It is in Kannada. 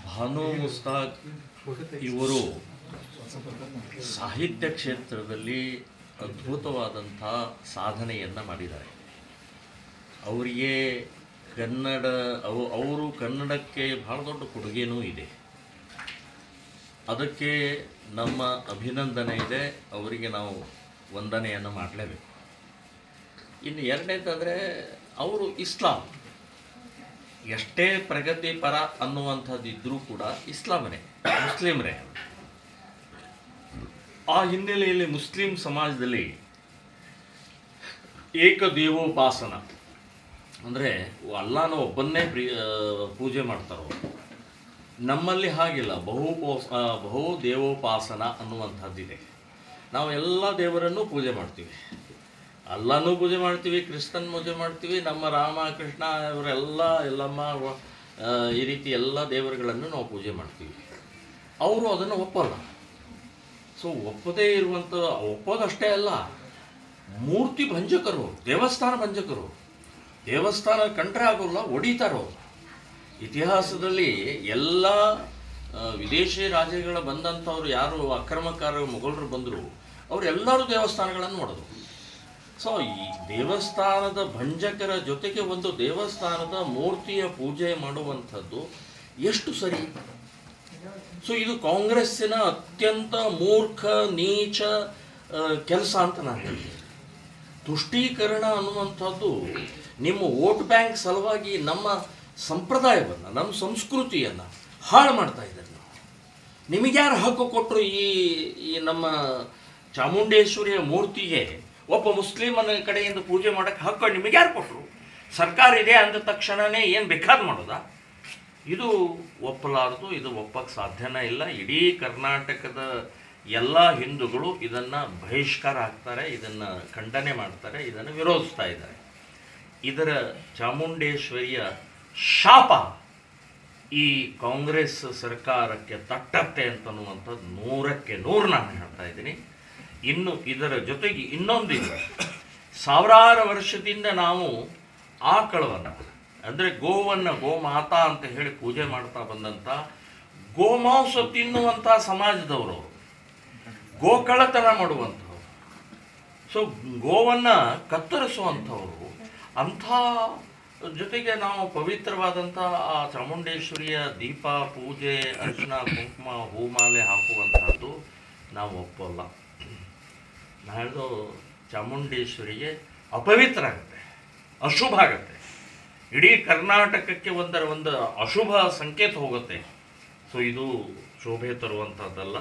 ಭಾನು ಮುಸ್ತಾಕ್ ಇವರು ಸಾಹಿತ್ಯ ಕ್ಷೇತ್ರದಲ್ಲಿ ಅದ್ಭುತವಾದಂಥ ಸಾಧನೆಯನ್ನು ಮಾಡಿದ್ದಾರೆ. ಅವರಿಗೆ ಅವರು ಕನ್ನಡಕ್ಕೆ ಬಹಳ ದೊಡ್ಡ ಕೊಡುಗೆನೂ ಇದೆ. ಅದಕ್ಕೆ ನಮ್ಮ ಅಭಿನಂದನೆ ಇದೆ. ಅವರಿಗೆ ನಾವು ವಂದನೆಯನ್ನು ಮಾಡಲೇಬೇಕು. ಇನ್ನು ಎರಡನೇದಂದರೆ ಅವರು ಇಸ್ಲಾಂ ಎಷ್ಟೇ ಪ್ರಗತಿ ಪರ ಅನ್ನುವಂಥದ್ದಿದ್ದರೂ ಕೂಡ ಇಸ್ಲಾಮನೇ, ಮುಸ್ಲಿಮರೇ. ಆ ಹಿನ್ನೆಲೆಯಲ್ಲಿ ಮುಸ್ಲಿಂ ಸಮಾಜದಲ್ಲಿ ಏಕದೇವೋಪಾಸನ ಅಂದರೆ ಅಲ್ಲಾನ ಒಬ್ಬನ್ನೇ ಪೂಜೆ ಮಾಡ್ತಾರೋ. ನಮ್ಮಲ್ಲಿ ಹಾಗಿಲ್ಲ, ಬಹು ದೇವೋಪಾಸನ ಅನ್ನುವಂಥದ್ದಿದೆ. ನಾವು ಎಲ್ಲ ದೇವರನ್ನು ಪೂಜೆ ಮಾಡ್ತೀವಿ. ಅಲ್ಲಾನೂ ಪೂಜೆ ಮಾಡ್ತೀವಿ, ಕ್ರಿಸ್ತನ್ ಪೂಜೆ ಮಾಡ್ತೀವಿ, ನಮ್ಮ ರಾಮ ಕೃಷ್ಣ ಇವರೆಲ್ಲ ಎಲ್ಲಮ್ಮ ಈ ರೀತಿ ಎಲ್ಲ ದೇವರುಗಳನ್ನು ನಾವು ಪೂಜೆ ಮಾಡ್ತೀವಿ. ಅವರು ಅದನ್ನು ಒಪ್ಪಲ್ಲ. ಸೊ ಒಪ್ಪದೇ ಒಪ್ಪೋದಷ್ಟೇ ಅಲ್ಲ, ಮೂರ್ತಿ ಭಂಜಕರು, ದೇವಸ್ಥಾನ ಭಂಜಕರು. ದೇವಸ್ಥಾನ ಕಂಡ್ರೆ ಆಗೋಲ್ಲ, ಹೊಡಿತಾರೋ. ಇತಿಹಾಸದಲ್ಲಿ ಎಲ್ಲ ವಿದೇಶಿ ರಾಜ್ಯಗಳ ಬಂದಂಥವ್ರು ಯಾರು ಅಕ್ರಮಕಾರರು ಮೊಘಲರು ಬಂದರು, ಅವರೆಲ್ಲರೂ ದೇವಸ್ಥಾನಗಳನ್ನು ಮಾಡೋದು. ಸೊ ಈ ದೇವಸ್ಥಾನದ ಭಂಜಕರ ಜೊತೆಗೆ ಒಂದು ದೇವಸ್ಥಾನದ ಮೂರ್ತಿಯ ಪೂಜೆ ಮಾಡುವಂಥದ್ದು ಎಷ್ಟು ಸರಿ? ಸೊ ಇದು ಕಾಂಗ್ರೆಸ್ಸಿನ ಅತ್ಯಂತ ಮೂರ್ಖ ನೀಚ ಕೆಲಸ ಅಂತ ನಾನು ಹೇಳ್ತೀನಿ. ತುಷ್ಟೀಕರಣ ಅನ್ನುವಂಥದ್ದು ನಿಮ್ಮ ವೋಟ್ ಬ್ಯಾಂಕ್ ಸಲುವಾಗಿ ನಮ್ಮ ಸಂಪ್ರದಾಯವನ್ನು, ನಮ್ಮ ಸಂಸ್ಕೃತಿಯನ್ನು ಹಾಳು ಮಾಡ್ತಾ ಇದ್ದಾರೆ. ನಾವು ನಿಮಗ್ಯಾರು ಹಕ್ಕು ಕೊಟ್ಟರು ಈ ನಮ್ಮ ಚಾಮುಂಡೇಶ್ವರಿಯ ಮೂರ್ತಿಗೆ ಒಬ್ಬ ಮುಸ್ಲಿಮನ ಕಡೆಯಿಂದ ಪೂಜೆ ಮಾಡೋಕ್ಕೆ ಹಕ್ಕು ನಿಮಗ್ಯಾರು ಕೊಟ್ಟರು? ಸರ್ಕಾರ ಇದೆ ಅಂದ ತಕ್ಷಣವೇ ಏನು ಬೇಕಾದ ಮಾಡೋದಾ? ಇದು ಒಪ್ಪಲಾರದು. ಇದು ಒಪ್ಪಕ್ಕೆ ಸಾಧ್ಯನೇ ಇಲ್ಲ. ಇಡೀ ಕರ್ನಾಟಕದ ಎಲ್ಲ ಹಿಂದೂಗಳು ಇದನ್ನು ಬಹಿಷ್ಕಾರ ಹಾಕ್ತಾರೆ, ಇದನ್ನು ಖಂಡನೆ ಮಾಡ್ತಾರೆ, ಇದನ್ನು ವಿರೋಧಿಸ್ತಾ ಇದ್ದಾರೆ. ಇದರ ಚಾಮುಂಡೇಶ್ವರಿಯ ಶಾಪ ಈ ಕಾಂಗ್ರೆಸ್ ಸರ್ಕಾರಕ್ಕೆ ತಟ್ಟತ್ತೆ ಅಂತನ್ನುವಂಥದ್ದು 100ಕ್ಕೆ 100 ನಾನು ಹೇಳ್ತಾ ಇದ್ದೀನಿ. ಇನ್ನು ಇದರ ಜೊತೆಗೆ ಇನ್ನೊಂದಿದೆ. ಸಾವಿರಾರು ವರ್ಷದಿಂದ ನಾವು ಆಕಳವನ್ನು ಅಂದರೆ ಗೋವನ್ನು ಗೋಮಾತಾ ಅಂತ ಹೇಳಿ ಪೂಜೆ ಮಾಡ್ತಾ ಬಂದಂಥ ಗೋಮಾಂಸ ತಿನ್ನುವಂಥ ಸಮಾಜದವರು, ಗೋಕಳ್ಳತನ ಮಾಡುವಂಥವ್ರು, ಸೊ ಗೋವನ್ನು ಕತ್ತರಿಸುವಂಥವ್ರು, ಅಂಥ ಜೊತೆಗೆ ನಾವು ಪವಿತ್ರವಾದಂಥ ಆ ಚಾಮುಂಡೇಶ್ವರಿಯ ದೀಪ ಪೂಜೆ, ಅರ್ಶಿನ ಕುಂಕುಮ ಹೂಮಾಲೆ ಹಾಕುವಂಥದ್ದು ನಾವು ಒಪ್ಪಲ್ಲ. ನಾಳೆ ಚಾಮುಂಡೇಶ್ವರಿಗೆ ಅಪವಿತ್ರ ಆಗುತ್ತೆ, ಅಶುಭ ಆಗುತ್ತೆ. ಇಡೀ ಕರ್ನಾಟಕಕ್ಕೆ ಒಂದು ಅಶುಭ ಸಂಕೇತ ಹೋಗುತ್ತೆ. ಸೊ ಇದು ಶೋಭೆ ತರುವಂಥದ್ದಲ್ಲ.